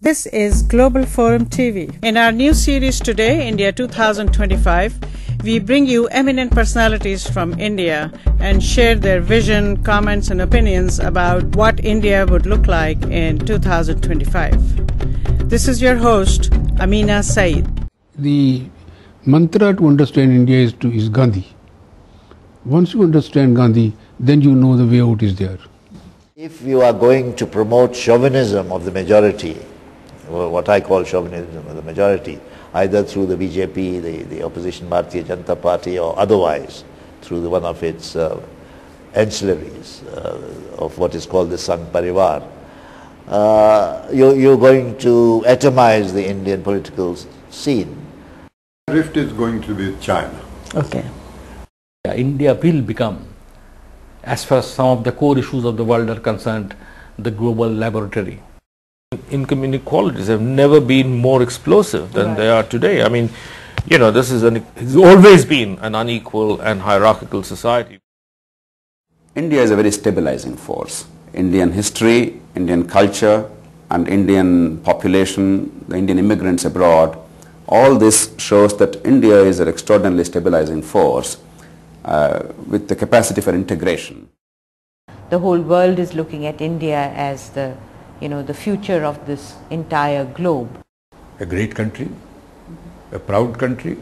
This is Global Forum TV. In our new series today, India 2025, we bring you eminent personalities from India and share their vision, comments and opinions about what India would look like in 2025. This is your host, Ameena, Saeed. The mantra to understand India is Gandhi. Once you understand Gandhi, then you know the way out is there. If you are going to promote chauvinism of the majority, or what I call chauvinism of the majority, either through the BJP, the opposition Bharatiya Janata Party, or otherwise through one of its ancillaries of what is called the Sangh Parivar, you're going to atomize the Indian political scene. Rift is going to be China. Okay. India will become, as far as some of the core issues of the world are concerned, the global laboratory. Income inequalities have never been more explosive than they are today. I mean, you know, this is it's always been an unequal and hierarchical society. India is a very stabilizing force. Indian history, Indian culture, and Indian population, the Indian immigrants abroad, all this shows that India is an extraordinarily stabilizing force with the capacity for integration. The whole world is looking at India as the future of this entire globe. A great country, a proud country,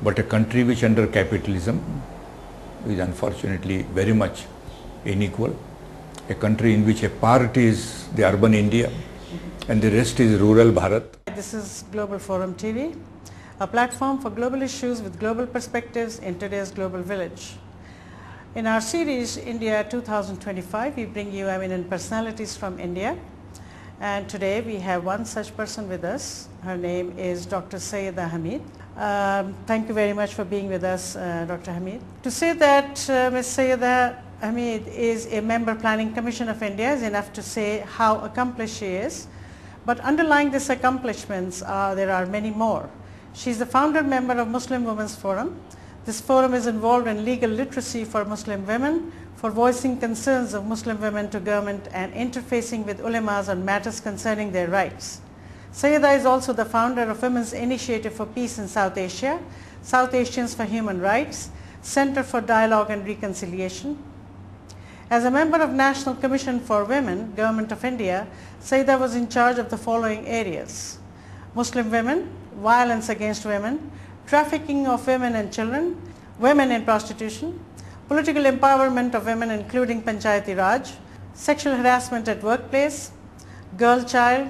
but a country which under capitalism is unfortunately very much unequal. A country in which a part is the urban India and the rest is rural Bharat. This is Global Forum TV, a platform for global issues with global perspectives in today's global village. In our series, India 2025, we bring you eminent personalities from India. And today we have one such person with us. Her name is Dr. Syeda Hameed. Thank you very much for being with us, Dr. Hamid. To say that Ms. Syeda Hameed is a member planning commission of India is enough to say how accomplished she is. But underlying these accomplishments, there are many more. She is the founder member of Muslim Women's Forum. This forum is involved in legal literacy for Muslim women, for voicing concerns of Muslim women to government and interfacing with ulemas on matters concerning their rights. Syeda is also the founder of Women's Initiative for Peace in South Asia, South Asians for Human Rights, Center for Dialogue and Reconciliation. As a member of National Commission for Women, Government of India, Syeda was in charge of the following areas: Muslim women, violence against women, trafficking of women and children, women in prostitution, political empowerment of women including Panchayati Raj, sexual harassment at workplace, girl child,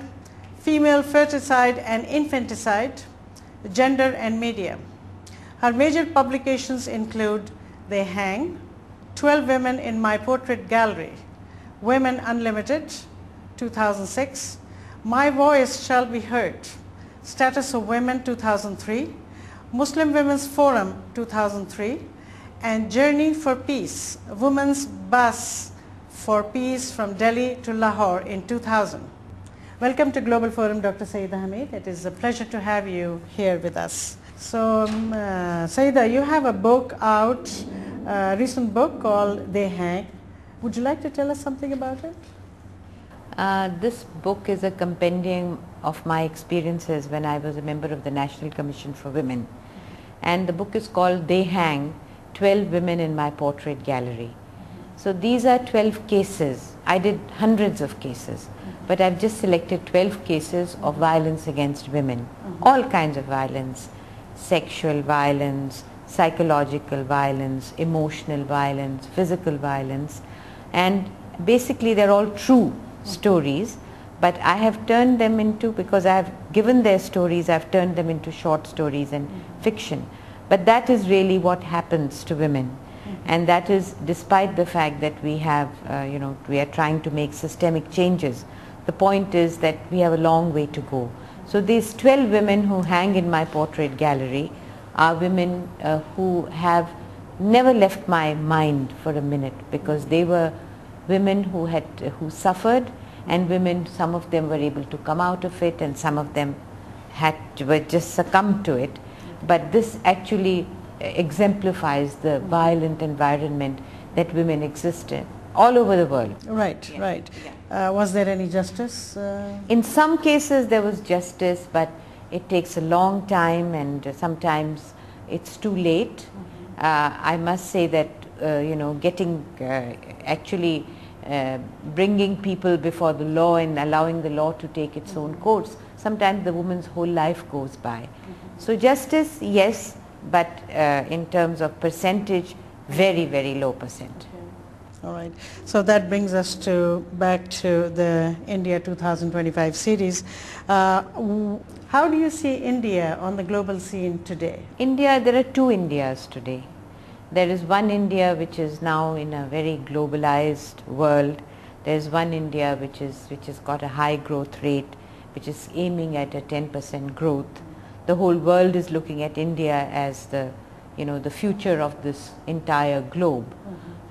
female ferticide and infanticide, gender and media. Her major publications include They Hang, 12 Women in My Portrait Gallery, Women Unlimited, 2006, My Voice Shall Be Heard, Status of Women, 2003, Muslim Women's Forum 2003, and Journey for Peace, Women's Bus for Peace from Delhi to Lahore in 2000. Welcome to Global Forum, Dr. Syeda Hameed. It is a pleasure to have you here with us. So, Syeda, you have a book out, a recent book called They Hang. Would you like to tell us something about it? This book is a compendium of my experiences when I was a member of the National Commission for Women. And the book is called They Hang, 12 Women in My Portrait Gallery. So these are 12 cases. I did hundreds of cases, but I've just selected 12 cases of violence against women. All kinds of violence: sexual violence, psychological violence, emotional violence, physical violence. And basically they're all true stories, but I have turned them into, because I have given their stories, I've turned them into short stories and fiction. But that is really what happens to women. And that is despite the fact that we have, we are trying to make systemic changes. The point is that we have a long way to go. So these 12 women who hang in my portrait gallery are women who have never left my mind for a minute, because they were women who suffered, and women, some of them were able to come out of it and some of them were just succumbed to it. But this actually exemplifies the violent environment that women exist in. all over the world. Right, Yeah. right. Was there any justice? In some cases there was justice, but it takes a long time, and sometimes it's too late. I must say that getting actually bringing people before the law and allowing the law to take its own course, sometimes the woman's whole life goes by. So justice, yes, but in terms of percentage, very, very low percent. All right. So that brings us back to the India 2025 series. How do you see India on the global scene today? India, there are two Indias today. There is one India which is now in a very globalized world. There is one India which has got a high growth rate, which is aiming at a 10% growth. The whole world is looking at India as the future of this entire globe.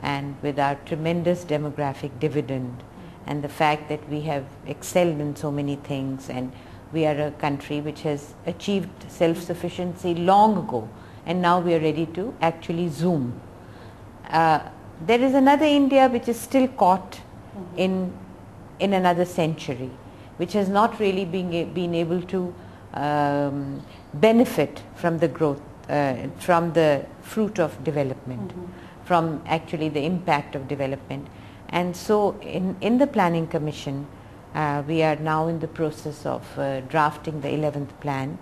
And with our tremendous demographic dividend and the fact that we have excelled in so many things, and we are a country which has achieved self-sufficiency long ago, and now we are ready to actually zoom. There is another India which is still caught in another century, which has not really been able to benefit from the growth, from the fruit of development, from actually the impact of development. And so in the Planning Commission, we are now in the process of drafting the 11th plan,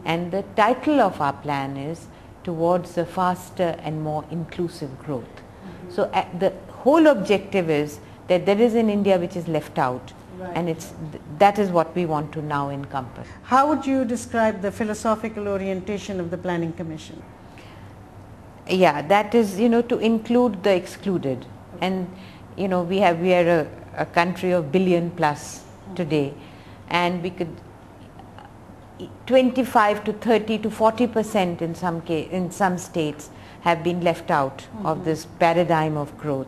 and the title of our plan is Towards a Faster and More Inclusive Growth. So the whole objective is that there is an India which is left out, and that is what we want to now encompass. How would you describe the philosophical orientation of the Planning Commission? Yeah, that is, to include the excluded. And, we are a country of billion plus today, and we could 25 to 30 to 40% in some states have been left out of this paradigm of growth.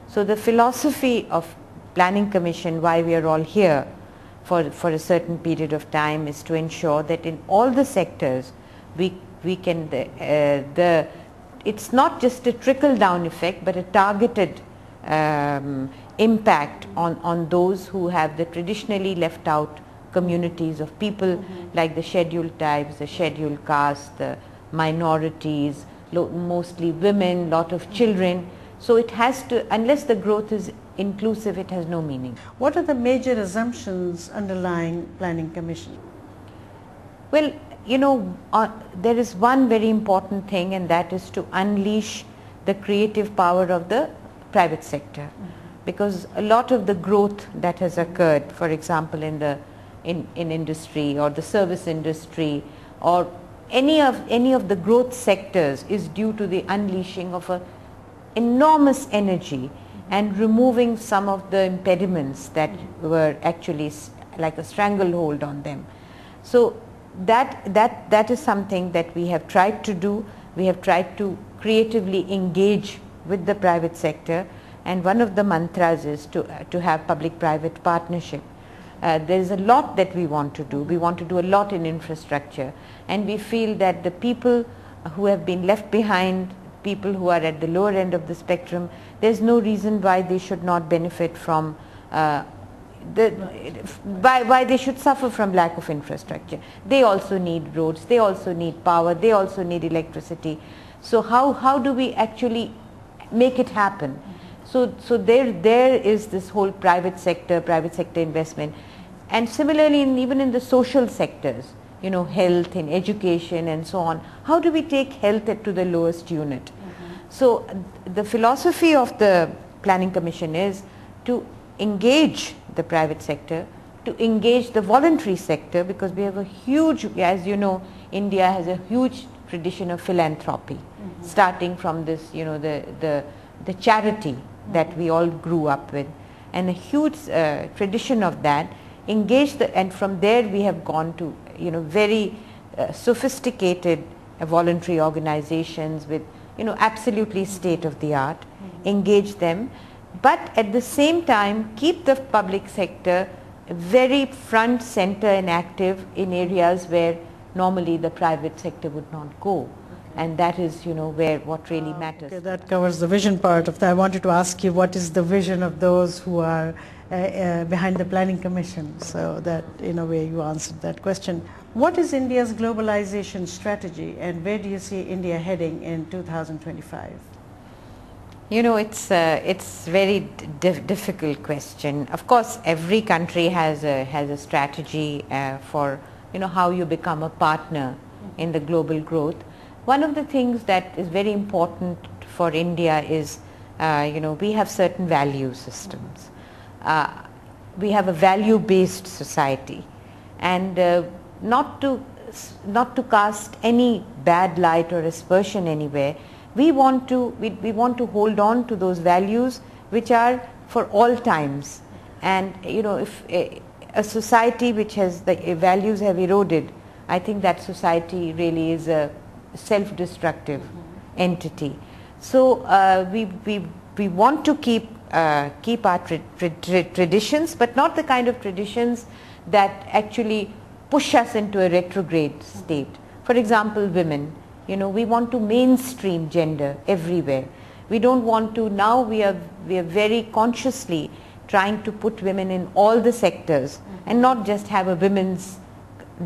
So the philosophy of Planning Commission, why we are all here for a certain period of time, is to ensure that in all the sectors we can it's not just a trickle down effect, but a targeted impact on those who have the traditionally left out communities of people, like the scheduled tribes, the scheduled castes, the minorities, mostly women, lot of children. So it has to, unless the growth is inclusive, it has no meaning. What are the major assumptions underlying Planning Commission? Well, there is one very important thing, and that is to unleash the creative power of the private sector. Because a lot of the growth that has occurred, for example, in industry or the service industry or any of the growth sectors, is due to the unleashing of enormous energy and removing some of the impediments that were actually like a stranglehold on them. So that is something that we have tried to do. We have tried to creatively engage with the private sector, and one of the mantras is to have public-private partnership. There is a lot that we want to do. We want to do a lot in infrastructure, and we feel that the people who have been left behind, people who are at the lower end of the spectrum, there's no reason why they should not benefit from why they should suffer from lack of infrastructure. They also need roads, they also need power, they also need electricity. So how do we actually make it happen? So there is this whole private sector investment. And similarly, even in the social sectors, health and education and so on, how do we take health to the lowest unit? So the philosophy of the Planning Commission is to engage the private sector, to engage the voluntary sector, because we have a huge, as you know, India has a huge tradition of philanthropy, starting from this, the charity that we all grew up with, and a huge tradition of that. And from there we have gone to very sophisticated voluntary organizations with absolutely state of the art, engage them, but at the same time keep the public sector very front, center and active in areas where normally the private sector would not go. and that is, you know, where what really matters. Okay, that covers the vision part of that. I wanted to ask you, what is the vision of those who are behind the Planning Commission? So that, in a way, you answered that question. What is India's globalization strategy, and where do you see India heading in 2025? You know, it's very difficult question. Of course, every country has a strategy for, you know, how you become a partner in the global growth. One of the things that is very important for India is, you know, we have certain value systems. We have a value-based society, and not to cast any bad light or aspersion anywhere. We want to hold on to those values which are for all times. And you know, if a society which has the values have eroded, I think that society really is a self-destructive entity. So we want to keep our traditions, but not the kind of traditions that actually push us into a retrograde state. For example, women. You know, we want to mainstream gender everywhere. We don't want to, now we are very consciously trying to put women in all the sectors and not just have a women's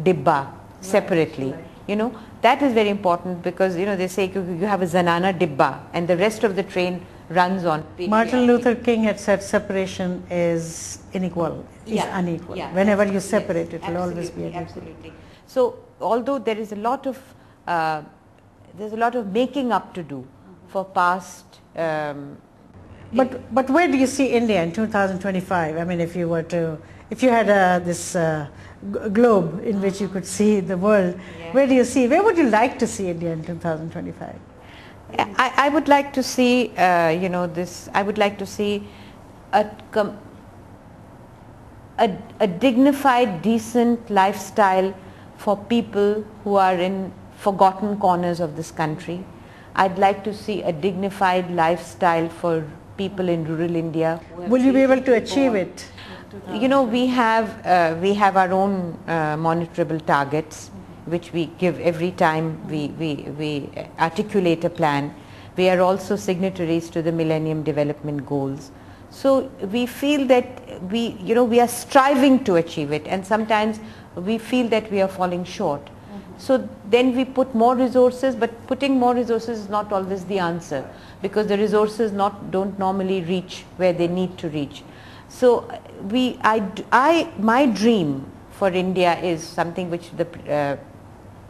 dibba separately. Right. You know, that is very important, because, you know, they say you have a zanana dibba and the rest of the train runs on patriarchy. Martin Luther King had said seperation is unequal. Yeah, whenever you separate, it will always be unequal. Absolutely. So although there is a lot of making up to do for past. But where do you see India in 2025? I mean, if you had this globe in which you could see the world, where would you like to see India in 2025? I would like to see, you know, I would like to see a dignified, decent lifestyle for people who are in forgotten corners of this country. I'd like to see a dignified lifestyle for people in rural India. Will you be able to achieve it? You know, we have our own monitorable targets, which we give every time we articulate a plan. We are also signatories to the Millennium Development Goals. So we feel that we are striving to achieve it, and sometimes we feel that we are falling short. So then we put more resources, but putting more resources is not always the answer, because the resources don't normally reach where they need to reach. So my dream for India is something which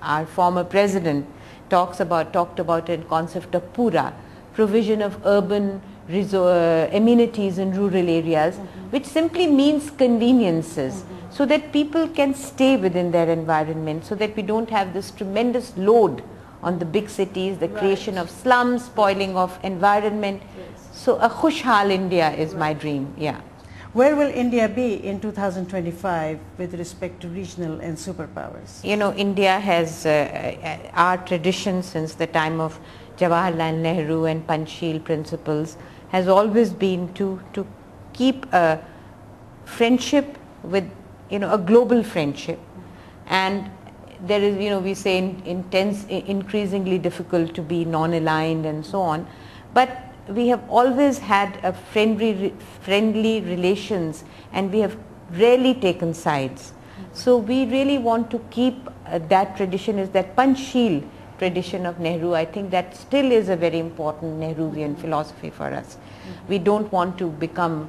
our former president talked about in concept of Pura, provision of urban amenities in rural areas, which simply means conveniences, so that people can stay within their environment, so that we don't have this tremendous load on the big cities, the creation of slums, spoiling of environment. So a khushhal India is my dream. Yeah. Where will India be in 2025 with respect to regional and superpowers? You know, India has our tradition since the time of Jawaharlal Nehru and Panchsheel principles has always been to keep a friendship with, you know, a global friendship. And there is, you know, we say increasingly difficult to be non-aligned and so on, but we have always had a friendly relations, and we have rarely taken sides. So we really want to keep that tradition, is that Panchsheel tradition of Nehru. I think that still is a very important Nehruvian philosophy for us. We don't want to become,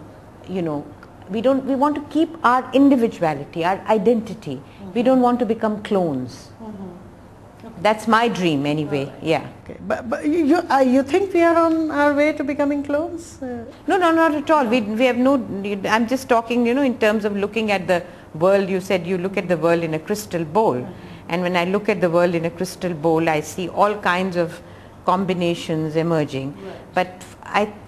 you know, we want to keep our individuality, our identity. We don't want to become clones. That's my dream anyway. Yeah. Okay. But you think we are on our way to becoming clones? No, not at all. We have no. I'm just talking, you know, in terms of looking at the world. You said you look at the world in a crystal bowl, and when I look at the world in a crystal bowl, I see all kinds of combinations emerging. But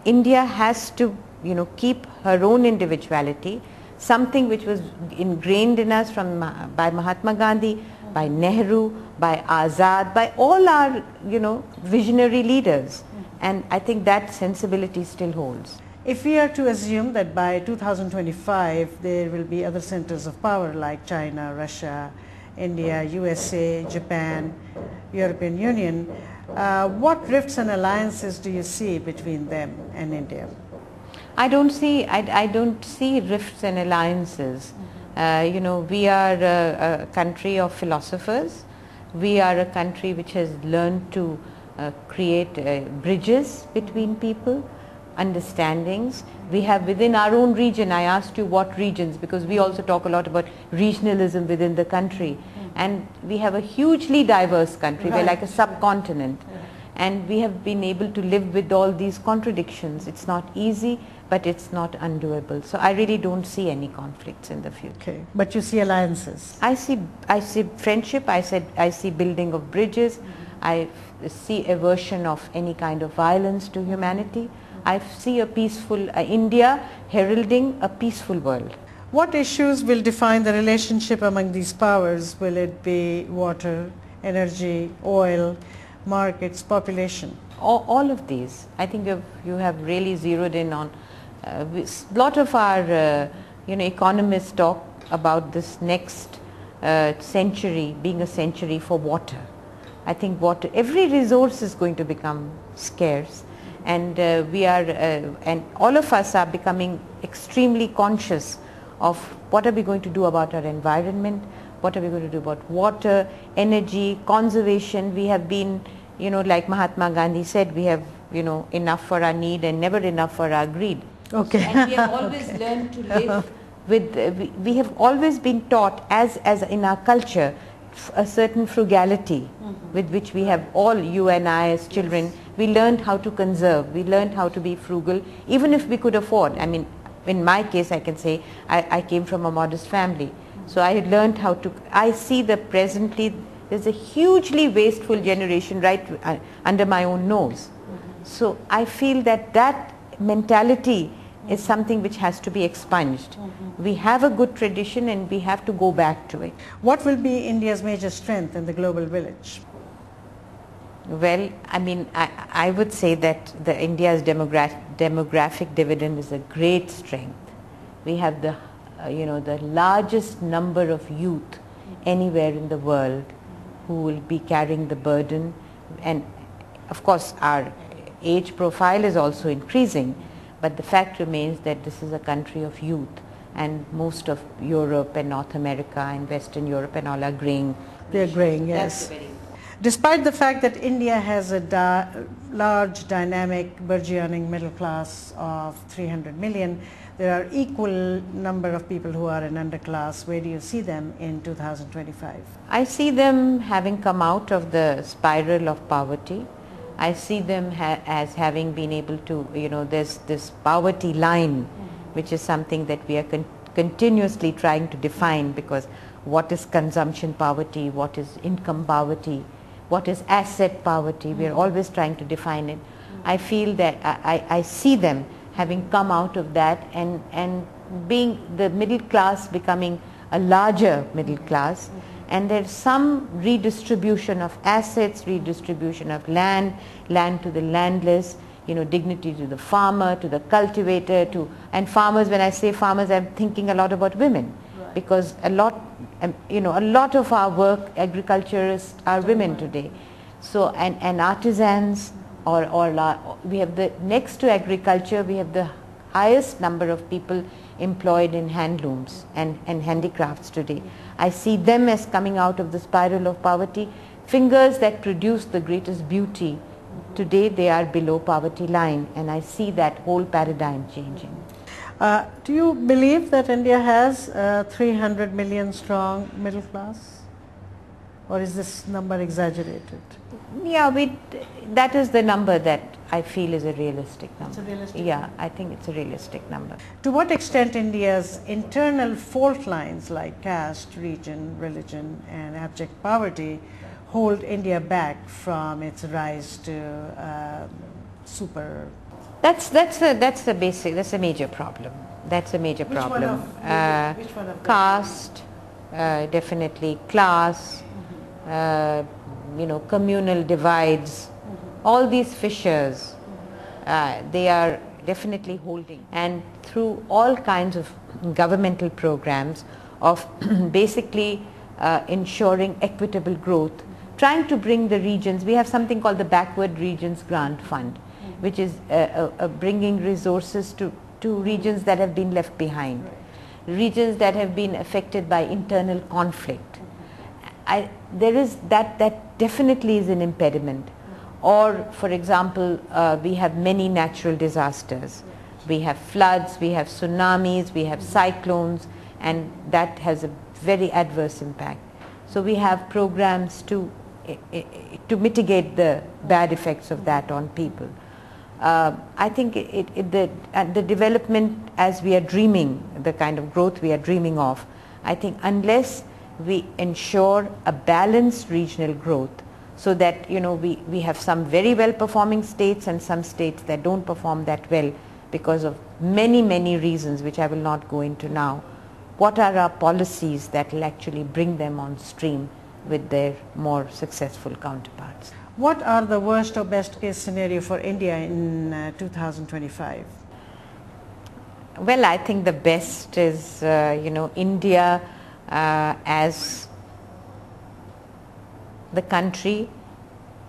India has to, you know, keep her own individuality, something which was ingrained in us by Mahatma Gandhi, by Nehru, by Azad, by all our, you know, visionary leaders. And I think that sensibility still holds. If we are to assume that by 2025 there will be other centers of power like China, Russia, India, USA, Japan, European Union. What rifts and alliances do you see between them and India? I don't see rifts and alliances. We are a country of philosophers. We are a country which has learned to create bridges between people, understandings. We have within our own region, I asked you what regions, because we also talk a lot about regionalism within the country. And we have a hugely diverse country. We're like a subcontinent. And we have been able to live with all these contradictions. It's not easy, but it's not undoable. So I really don't see any conflicts in the future. Okay, but you see alliances. I see friendship. I see building of bridges. I see aversion of any kind of violence to humanity. I see a peaceful India heralding a peaceful world. What issues will define the relationship among these powers? Will it be water, energy, oil, markets, population? All of these. I think you have really zeroed in on a lot of our economists talk about this next century being a century for water. I think water, every resource is going to become scarce, and and all of us are becoming extremely conscious of what are we going to do about our environment, what are we going to do about water, energy, conservation. We have been, like Mahatma Gandhi said, we have, enough for our need and never enough for our greed. Okay. And we have always learned to live with, we have always been taught as in our culture, a certain frugality with which we have all, you and I as children, we learned how to conserve, we learned how to be frugal, even if we could afford. I mean, in my case, I can say I came from a modest family. So I learned how to, I see that presently there's a hugely wasteful generation right under my own nose. So I feel that mentality is something which has to be expunged. We have a good tradition and we have to go back to it. What will be India's major strength in the global village? Well, I mean, I would say that India's demographic dividend is a great strength. We have the largest number of youth anywhere in the world who will be carrying the burden, and of course our age profile is also increasing, but the fact remains that this is a country of youth, and most of Europe and North America and Western Europe and all are graying. They're graying, yes. Despite the fact that India has a large, dynamic, burgeoning middle class of 300 million, there are equal number of people who are in underclass. Where do you see them in 2025? I see them having come out of the spiral of poverty. I see them as having been able to, there's this poverty line, which is something that we are continuously trying to define, because what is consumption poverty, what is income poverty, what is asset poverty, we are always trying to define it. I feel that I see them having come out of that and being the middle class becoming a larger middle class, and there's some redistribution of assets, redistribution of land to the landless, dignity to the farmer, to the cultivator, and farmers. When I say farmers, I'm thinking a lot about women, because a lot of our work, agriculturists are women today. So, and artisans, we have next to agriculture, we have the highest number of people employed in handlooms and handicrafts today. I see them as coming out of the spiral of poverty. Fingers that produce the greatest beauty, today they are below poverty line, and I see that whole paradigm changing. Do you believe that India has a 300 million strong middle class, or is this number exaggerated? Yeah, that is the number that I feel is a realistic number. It's a realistic number. I think it's a realistic number. To what extent India's internal fault lines like caste, region, religion and abject poverty hold India back from its rise to super? That's a major problem. That's a major problem. Which one of caste, definitely class, communal divides, all these fissures, they are definitely holding. And through all kinds of governmental programs of basically ensuring equitable growth, trying to bring the regions. We have something called the Backward Regions Grant Fund, which is bringing resources to regions that have been left behind, regions that have been affected by internal conflict. There is that definitely is an impediment. Or, for example, we have many natural disasters. We have floods, we have tsunamis, we have cyclones, and that has a very adverse impact. So we have programs to mitigate the bad effects of that on people. I think the development as we are dreaming, the kind of growth we are dreaming of, I think unless we ensure a balanced regional growth, so that we have some very well performing states and some states that don't perform that well because of many reasons which I will not go into now. What are our policies that will actually bring them on stream with their more successful counterparts? What are the worst or best case scenario for India in 2025? Well, I think the best is India as the country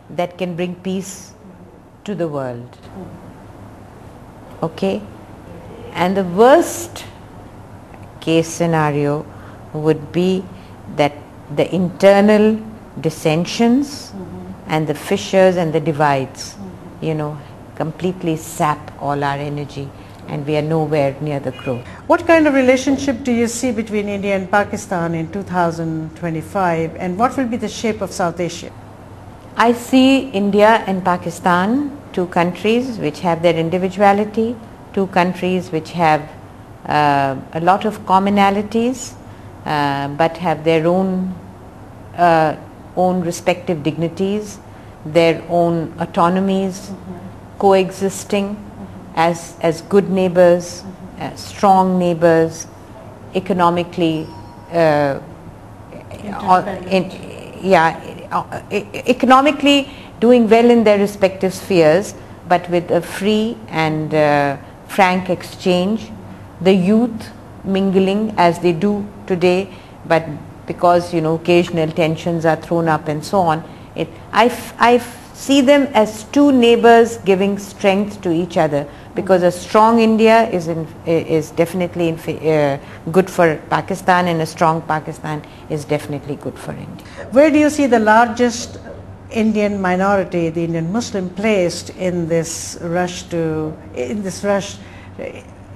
that can bring peace to the world. Okay? And the worst case scenario would be that the internal dissensions and the fissures and the divides, completely sap all our energy, and we are nowhere near the growth. What kind of relationship do you see between India and Pakistan in 2025, and what will be the shape of South Asia? I see India and Pakistan, two countries which have their individuality, two countries which have a lot of commonalities, but have their own respective dignities, their own autonomies, coexisting as good neighbors, strong neighbors, economically economically doing well in their respective spheres, but with a free and frank exchange, the youth mingling as they do today, but because occasional tensions are thrown up and so on. I see them as two neighbors giving strength to each other, because a strong India is definitely good for Pakistan, and a strong Pakistan is definitely good for India. Where do you see the largest Indian minority, the Indian Muslim, placed in this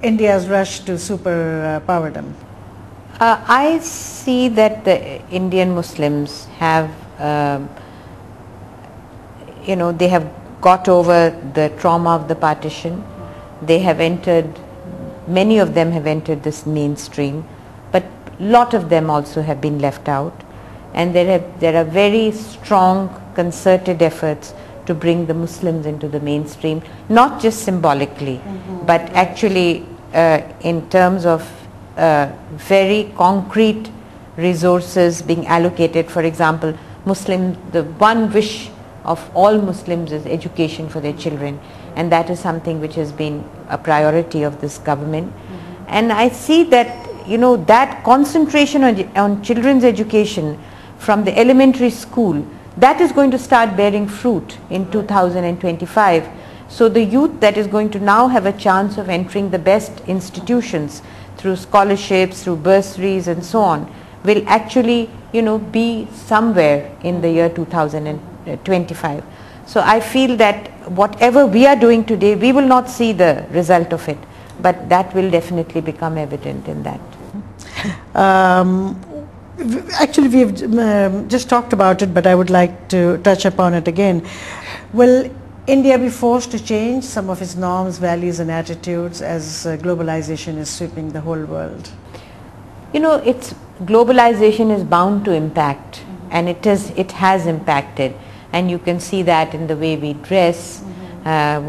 India's rush to superpowerdom? I see that the Indian Muslims have, they have got over the trauma of the partition. They have many of them have entered this mainstream, but a lot of them also have been left out. And there are very strong concerted efforts to bring the Muslims into the mainstream, not just symbolically, but actually in terms of very concrete resources being allocated. For example, the one wish of all Muslims is education for their children, and that is something which has been a priority of this government. And I see that that concentration on children's education from the elementary school, that is going to start bearing fruit in 2025. So the youth that is going to now have a chance of entering the best institutions through scholarships, through bursaries and so on, will actually be somewhere in the year 2025. So I feel that whatever we are doing today, we will not see the result of it, but that will definitely become evident in that. Actually, we've just talked about it, but I would like to touch upon it again. Will India be forced to change some of its norms, values and attitudes as globalization is sweeping the whole world? Globalization is bound to impact, and it has impacted, and you can see that in the way we dress, the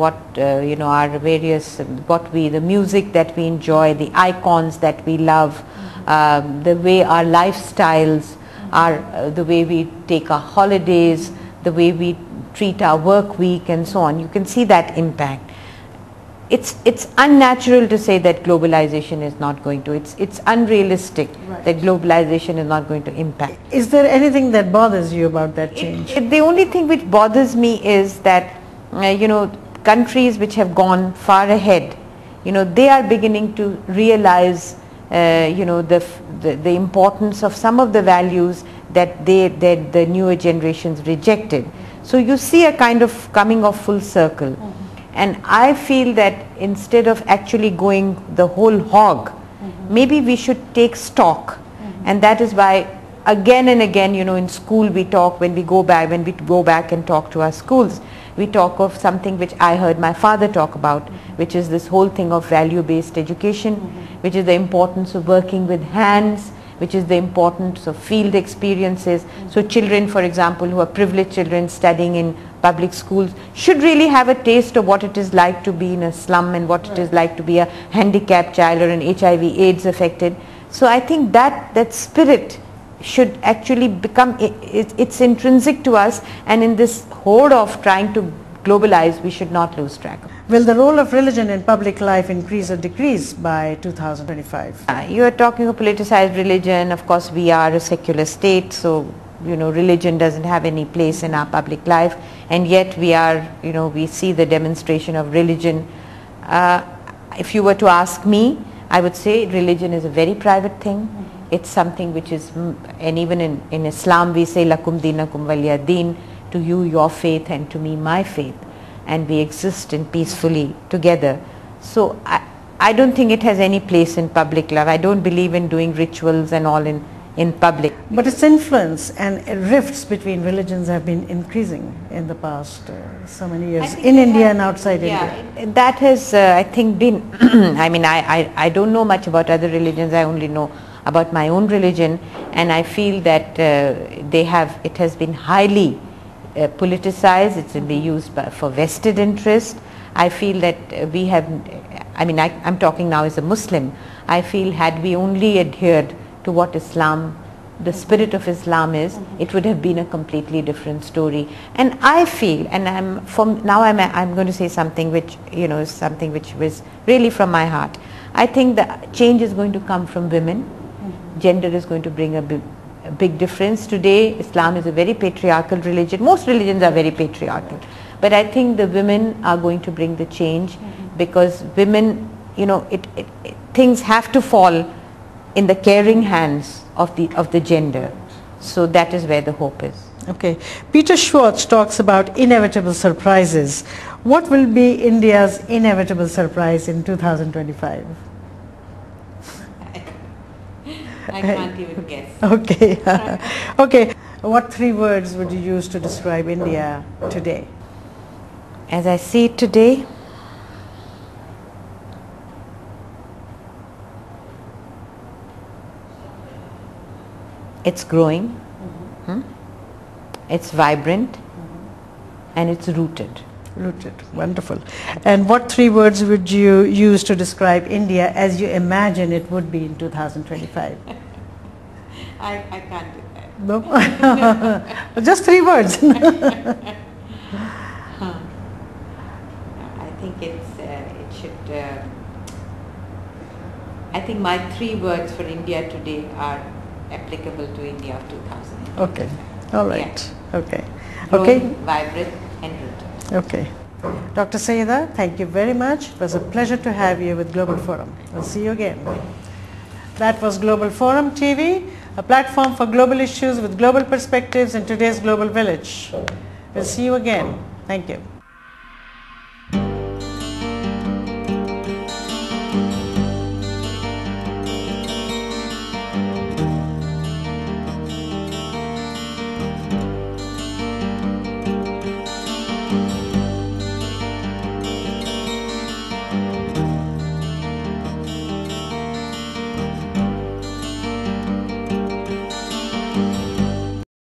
music that we enjoy, the icons that we love, the way our lifestyles are, the way we take our holidays, the way we treat our work week and so on. You can see that impact. it's unnatural to say that globalization is not going to, it's unrealistic that globalization is not going to impact. Is there anything that bothers you about that change? The only thing which bothers me is that, you know, countries which have gone far ahead, you know, they are beginning to realize, you know, the importance of some of the values that the newer generations rejected. So you see a kind of coming of full circle. And I feel that instead of actually going the whole hog, maybe we should take stock. And that is why again and again, you know, in school we talk, when we go back and talk to our schools, we talk of something which I heard my father talk about, which is this whole thing of value-based education, which is the importance of working with hands, which is the importance of field experiences. So children, for example, who are privileged children studying in public schools should really have a taste of what it is like to be in a slum and what it is like to be a handicapped child or an HIV/AIDS affected. So I think that spirit should actually become, it's intrinsic to us, and in this horde of trying to globalize, we should not lose track of. Will the role of religion in public life increase or decrease by 2025? You are talking of politicized religion. Of course, we are a secular state, so you know, religion doesn't have any place in our public life, and yet we are, you know, we see the demonstration of religion. If you were to ask me, I would say religion is a very private thing. It's something which is, and even in Islam we say lakum dinakum waliya deen, to you your faith and to me my faith, and we exist in peacefully together. So I don't think it has any place in public life. I don't believe in doing rituals and all in public. But its influence and rifts between religions have been increasing in the past so many years in India and outside India. That has I think been, I mean I don't know much about other religions, I only know about my own religion, and I feel that it has been highly politicized, it's been used for vested interest. I feel that we have, I mean I'm talking now as a Muslim, I feel had we only adhered to what Islam, the spirit of Islam is, it would have been a completely different story. And I feel, and I'm going to say something which, you know, is something which was really from my heart. I think the change is going to come from women. Gender is going to bring a big difference. Today, Islam is a very patriarchal religion. Most religions are very patriarchal. But I think the women are going to bring the change, because women, you know, things have to fall in the caring hands of the gender. So that is where the hope is. Okay. Peter Schwartz talks about inevitable surprises. What will be India's inevitable surprise in 2025? I can't even guess. Okay. Okay. What 3 words would you use to describe India today? As I see it today, it's growing, it's vibrant, and it's rooted. Rooted. Wonderful. And what 3 words would you use to describe India as you imagine it would be in 2025? I can't do that. No? Just 3 words. I think I think my 3 words for India today are applicable to India of 2000. Okay. All right. Yeah. Okay. Growing, okay. Vibrant and rooted. Okay. Dr. Syeda, thank you very much. It was a pleasure to have you with Global Forum. We'll see you again. That was Global Forum TV, a platform for global issues with global perspectives in today's global village. We'll see you again. Thank you.